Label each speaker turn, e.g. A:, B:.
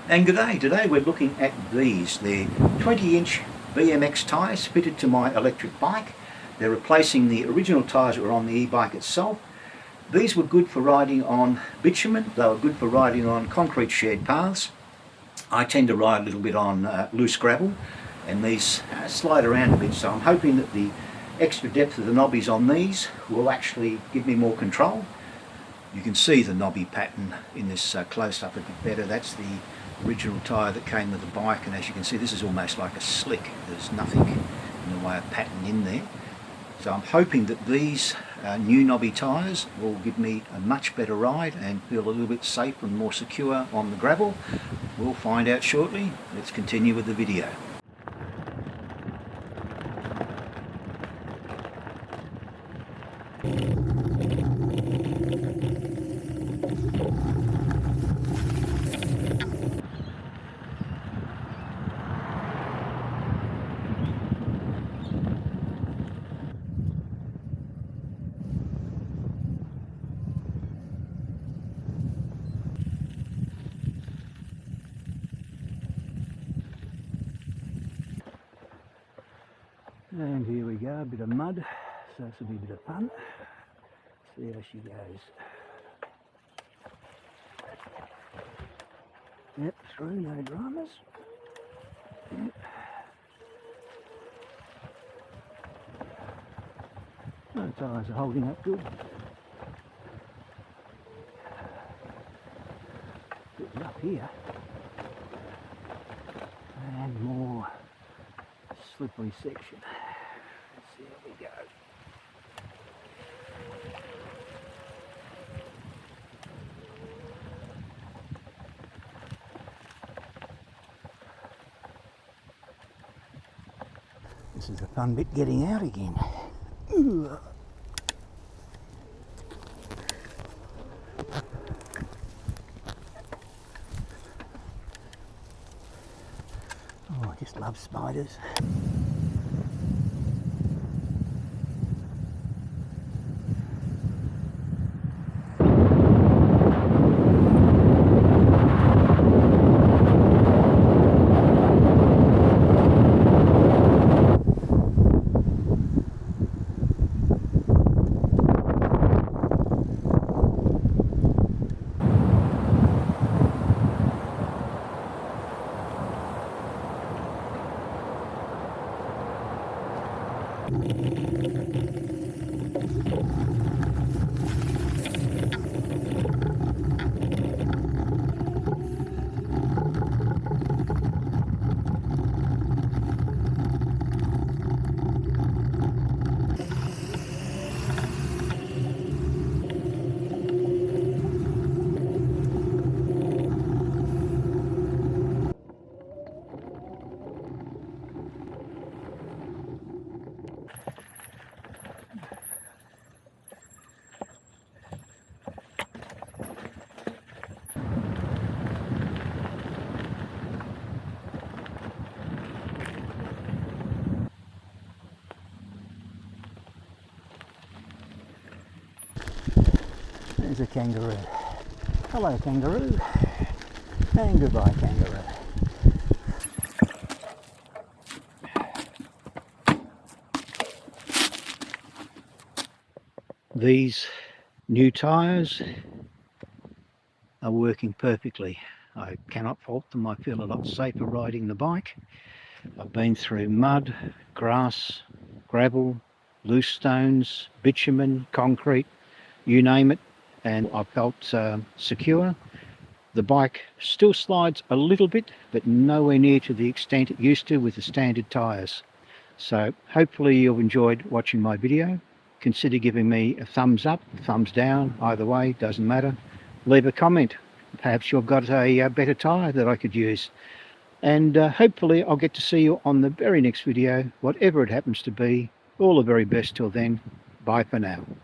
A: And good day. Today we're looking at these. They're 20-inch BMX tyres fitted to my electric bike. They're replacing the original tyres that were on the e-bike itself. These were good for riding on bitumen. They were good for riding on concrete shared paths. I tend to ride a little bit on loose gravel, and these slide around a bit, so I'm hoping that the extra depth of the knobbies on these will actually give me more control. You can see the knobby pattern in this close-up a bit better. That's the original tyre that came with the bike, and as you can see, this is almost like a slick. There's nothing in the way of pattern in there. So I'm hoping that these new knobby tyres will give me a much better ride and feel a little bit safer and more secure on the gravel. We'll find out shortly. Let's continue with the video. And here we go, a bit of mud, so this will be a bit of fun. See how she goes. Yep, through, no dramas. Yep. The tyres are holding up good. Bit rough here. And more slippery section. Let's see how we go. This is a fun bit, getting out again. Ooh. Oh, I just love spiders. There's a kangaroo. Hello, kangaroo. And goodbye, kangaroo. These new tyres are working perfectly. I cannot fault them. I feel a lot safer riding the bike. I've been through mud, grass, gravel, loose stones, bitumen, concrete, you name it, and I felt secure. The bike still slides a little bit, but nowhere near to the extent it used to with the standard tyres. So hopefully you've enjoyed watching my video. Consider giving me a thumbs up, thumbs down, either way, doesn't matter. Leave a comment. Perhaps you've got a better tyre that I could use. And hopefully I'll get to see you on the very next video, whatever it happens to be. All the very best till then. Bye for now.